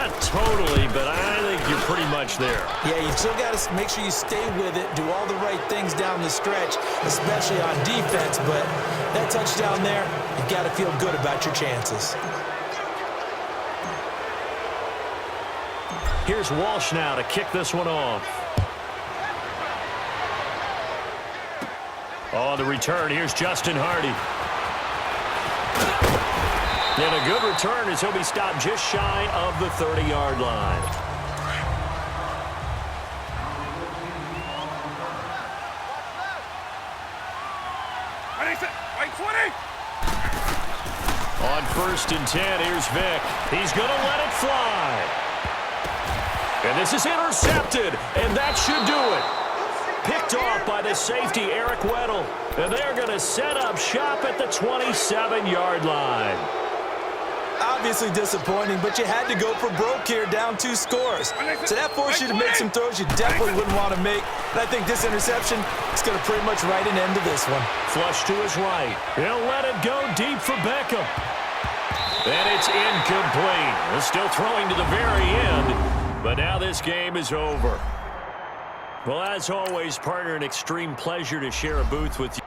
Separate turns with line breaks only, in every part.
Not totally, but I think you're pretty much there.
Yeah, you've still got to make sure you stay with it, do all the right things down the stretch, especially on defense. But that touchdown there, you've got to feel good about your chances.
Here's Walsh now to kick this one off. On the return, here's Justin Hardy. And a good return as he'll be stopped just shy of the 30-yard line. On 1st and 10, here's Vic. He's going to let it fly. And this is intercepted, and that should do it. Picked off by the safety, Eric Weddle. And they're going to set up shop at the 27-yard line.
Obviously disappointing, but you had to go for broke here, down 2 scores. So that forced you to make some throws you definitely wouldn't want to make. And I think this interception is going to pretty much write an end to this one.
Flush to his right. He'll let it go deep for Beckham. And it's incomplete. They're still throwing to the very end, but now this game is over. Well, as always, partner, an extreme pleasure to share a booth with you.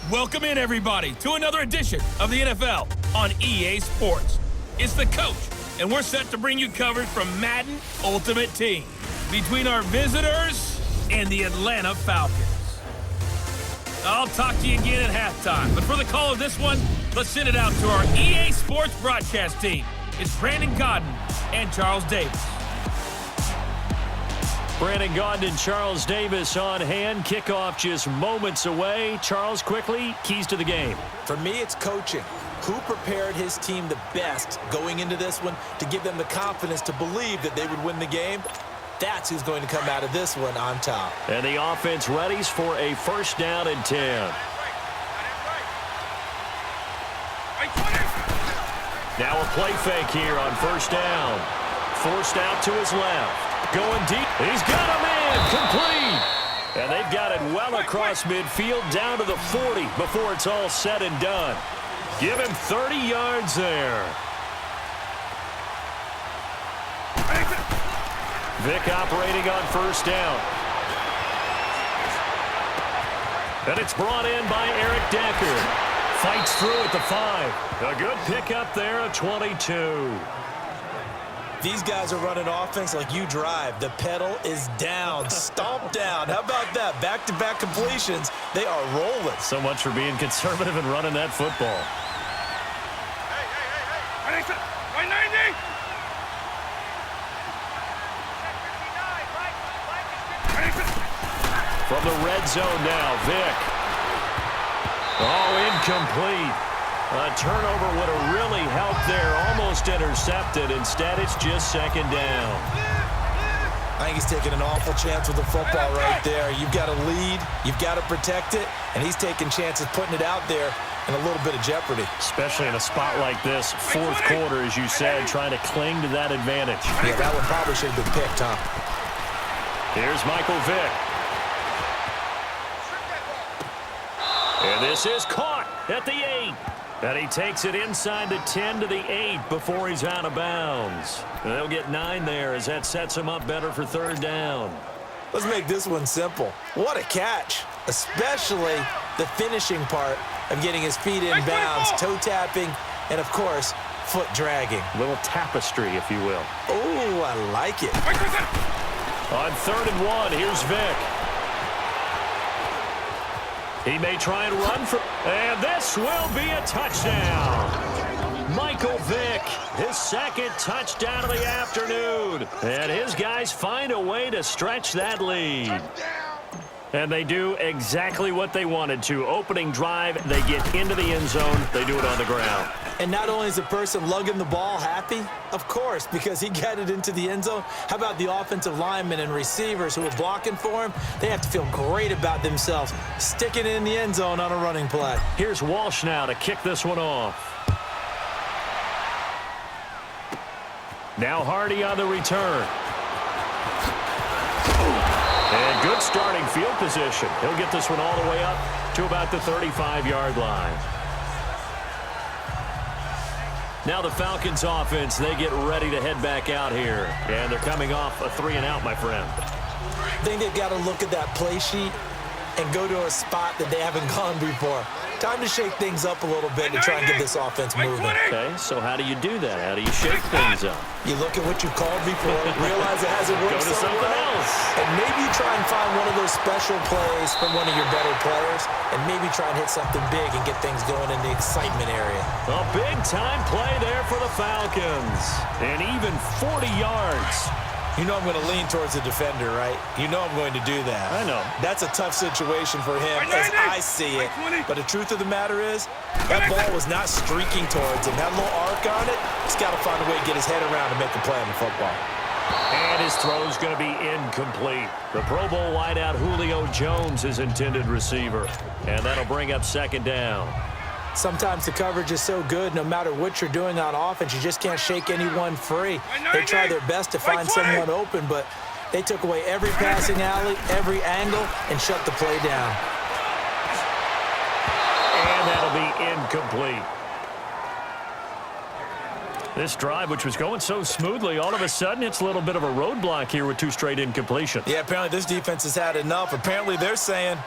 Welcome in, everybody, to another edition of the NFL on EA Sports. It's the coach, and we're set to bring you coverage from Madden Ultimate Team between our visitors and the Atlanta Falcons. I'll talk to you again at halftime, but for the call of this one, let's send it out to our EA Sports broadcast team. It's Brandon Godden and Charles Davis.
Brandon Gaudin and Charles Davis on hand. Kickoff just moments away. Charles, quickly, keys to the game.
For me, it's coaching. Who prepared his team the best going into this one to give them the confidence to believe that they would win the game? That's who's going to come out of this one on top.
And the offense readies for a 1st down and 10. Now a play fake here on 1st down. Forced out to his left. Going deep. He's got him in. Complete. And they've got it well across midfield down to the 40 before it's all said and done. Give him 30 yards there. Vic operating on 1st down. And it's brought in by Eric Decker. Fights through at the 5. A good pickup there at 22.
These guys are running offense like you drive. The pedal is down, stomp down. How about that? Back-to-back completions. They are rolling.
So much for being conservative and running that football.
Hey. 90.
From the red zone now, Vick. Oh, incomplete. A turnover would have really helped there. Almost intercepted. Instead, it's just second down.
I think he's taking an awful chance with the football right there. You've got to lead. You've got to protect it. And he's taking chances putting it out there in a little bit of jeopardy.
Especially in a spot like this. Fourth quarter, as you said, trying to cling to that advantage.
Yeah, that one probably should have been picked, huh?
Here's Michael Vick. And this is caught at the 8. And he takes it inside the 10 to the 8 before he's out of bounds. And they'll get 9 there as that sets him up better for third down.
Let's make this one simple. What a catch, especially the finishing part of getting his feet in bounds, toe tapping, and, of course, foot dragging.
A little tapestry, if you will.
Oh, I like it.
On 3rd and 1, here's Vick. He may try and run for... And this will be a touchdown. Michael Vick, his second touchdown of the afternoon. And his guys find a way to stretch that lead. And they do exactly what they wanted to. Opening drive, they get into the end zone. They do it on the ground.
And not only is the person lugging the ball happy, of course, because he got it into the end zone. How about the offensive linemen and receivers who are blocking for him? They have to feel great about themselves, sticking it in the end zone on a running play.
Here's Walsh now to kick this one off. Now Hardy on the return. And good starting field position. He'll get this one all the way up to about the 35-yard line. Now the Falcons offense, they get ready to head back out here. And they're coming off a 3-and-out, my friend.
I think they've got to look at that play sheet and go to a spot that they haven't gone before. Time to shake things up a little bit to try and get this offense moving.
Okay, so how do you do that? How do you shake things up?
You look at what you called before, realize it hasn't worked
Go to
so
something
well,
else.
and maybe you try and find one of those special plays from one of your better players, and maybe try and hit something big and get things going in the excitement area.
A big-time play there for the Falcons. And even 40 yards.
You know I'm going to lean towards the defender, right? You know I'm going to do that.
I know.
That's a tough situation for him as I see it. But the truth of the matter is, that ball was not streaking towards him. That little arc on it, he's got to find a way to get his head around and make a play on the football.
And his throw's going to be incomplete. The Pro Bowl wideout Julio Jones is intended receiver. And that'll bring up second down.
Sometimes the coverage is so good, no matter what you're doing on offense, you just can't shake anyone free. They try their best to find someone open, but they took away every passing alley, every angle, and shut the play down.
And that'll be incomplete. This drive, which was going so smoothly, all of a sudden it's a little bit of a roadblock here with 2 straight incompletions.
Yeah, apparently this defense has had enough. Apparently they're saying,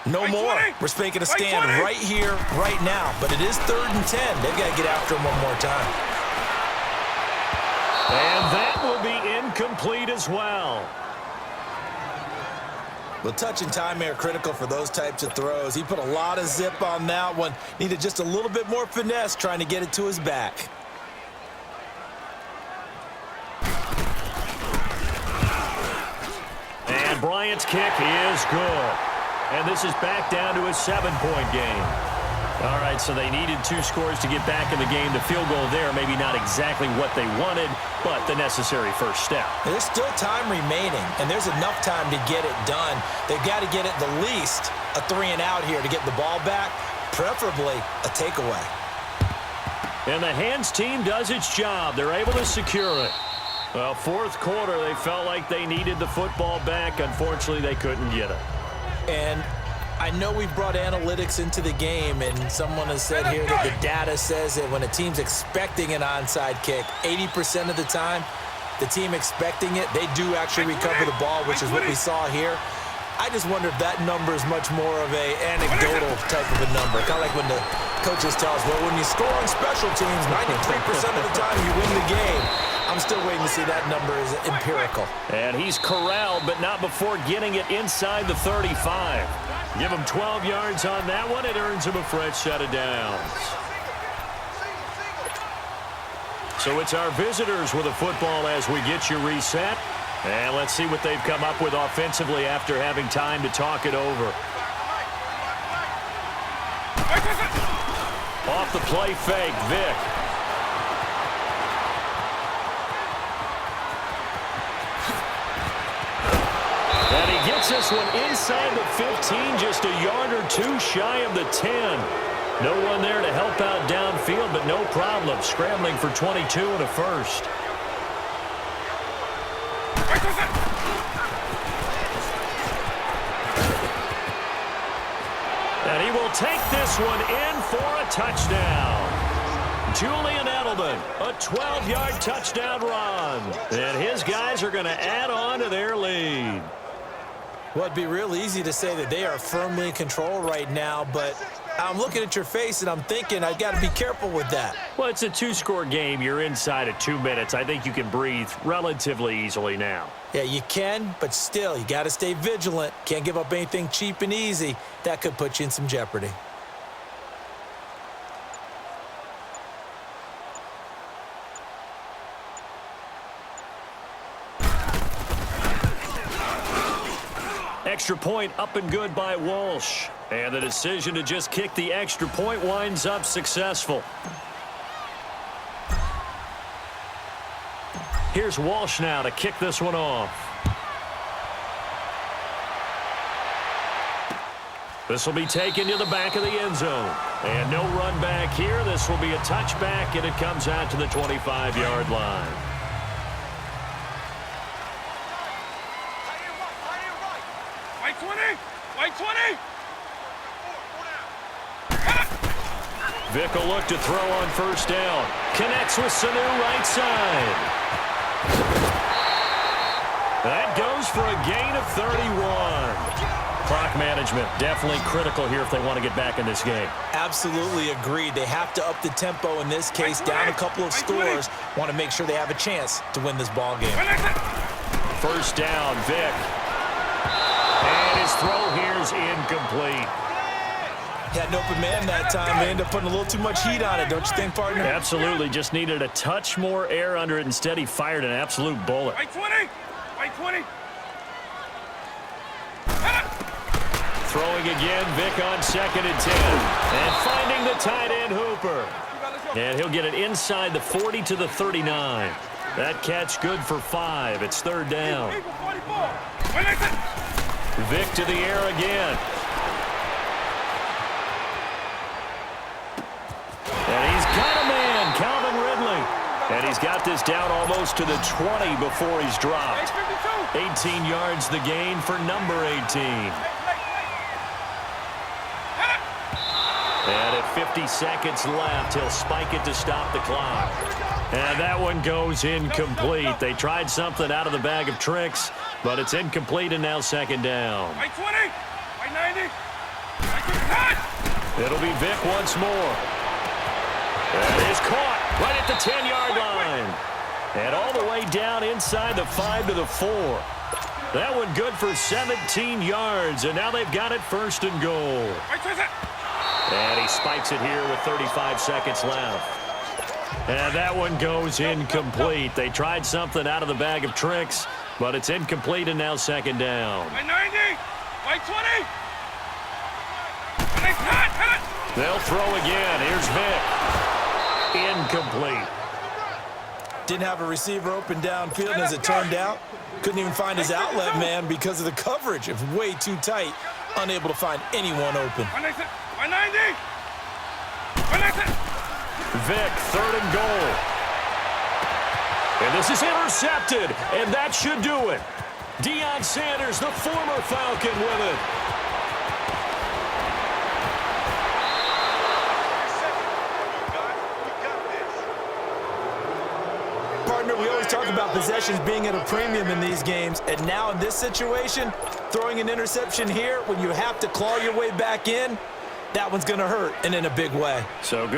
no more. We're making a stand right here, right now. But it is 3rd and 10. They've got to get after him one more time.
And that will be incomplete as well.
Well, touch and timing are critical for those types of throws. He put a lot of zip on that one. Needed just a little bit more finesse trying to get it to his back.
And Bryant's kick is good. And this is back down to a 7-point game. All right, so they needed 2 scores to get back in the game. The field goal there, maybe not exactly what they wanted, but the necessary first step.
There's still time remaining, and there's enough time to get it done. They've got to get at the least a 3-and-out here to get the ball back, preferably a takeaway.
And the hands team does its job. They're able to secure it. Well, fourth quarter, they felt like they needed the football back. Unfortunately, they couldn't get it.
And I know we've brought analytics into the game, and someone has said here that the data says that when a team's expecting an onside kick, 80% of the time, the team expecting it, they do actually recover the ball, which is what we saw here. I just wonder if that number is much more of a anecdotal type of a number. Kind of like when the coaches tell us, well, when you score on special teams, 93% of the time you win the game. I'm still waiting to see that number is empirical.
And he's corralled, but not before getting it inside the 35. Give him 12 yards on that one. It earns him a fresh set of downs. So it's our visitors with a football as we get you reset. And let's see what they've come up with offensively after having time to talk it over. Off the play fake, Vic. And he gets this one inside the 15, just a yard or two shy of the 10. No one there to help out downfield, but no problem. Scrambling for 22 and a first. And he will take this one in for a touchdown. Julian Edelman, a 12-yard touchdown run. And his guys are going to add on to their lead.
Well, it'd be real easy to say that they are firmly in control right now, but I'm looking at your face and I'm thinking I've got to be careful with that.
Well, it's a two-score game. You're inside of 2 minutes. I think you can breathe relatively easily now.
Yeah, you can, but still, you got to stay vigilant. Can't give up anything cheap and easy. That could put you in some jeopardy.
Extra point up and good by Walsh. And the decision to just kick the extra point winds up successful. Here's Walsh now to kick this one off. This will be taken to the back of the end zone. And no run back here. This will be a touchback, and it comes out to the 25-yard line.
White 20! White 20!
Vic will look to throw on first down. Connects with Sanu right side. That goes for a gain of 31. Clock management definitely critical here if they want to get back in this game.
Absolutely agreed. They have to up the tempo in this case, down a couple of scores. Want to make sure they have a chance to win this ball game.
First down, Vic. And his throw here is incomplete.
Had an open man that time. They ended up putting a little too much heat on it, don't you think, partner?
Absolutely. Just needed a touch more air under it. Instead, he fired an absolute bullet.
White 20! White 20!
Throwing again, Vic on 2nd and 10. And finding the tight end, Hooper. And he'll get it inside the 40 to the 39. That catch good for 5. It's third down. Vic to the air again. And he's got a man, Calvin Ridley. And he's got this down almost to the 20 before he's dropped. 18 yards the gain for number 18. And at 50 seconds left, he'll spike it to stop the clock. And that one goes incomplete. They tried something out of the bag of tricks, but it's incomplete and now second down.
White 20! White 90! White 10!
It'll be Vic once more. That is caught right at the 10-yard line. And all the way down inside the 5 to the 4. That one good for 17 yards, and now they've got it first and goal. And he spikes it here with 35 seconds left. And that one goes incomplete. They tried something out of the bag of tricks, but it's incomplete and now second down.
White 90! White 20!
They'll throw again. Here's Vic. Incomplete.
Didn't have a receiver open downfield, and as it turned out, couldn't even find his outlet man because of the coverage. It was way too tight, unable to find anyone open.
190! 190!
Vic, third and goal. And this is intercepted, and that should do it. Deion Sanders, the former Falcon, with it. Partner, we always talk about possessions being at a premium in these games, and now in this situation,
throwing an interception here when you have to claw your way back in, that one's going to hurt, and in a big way.
So good.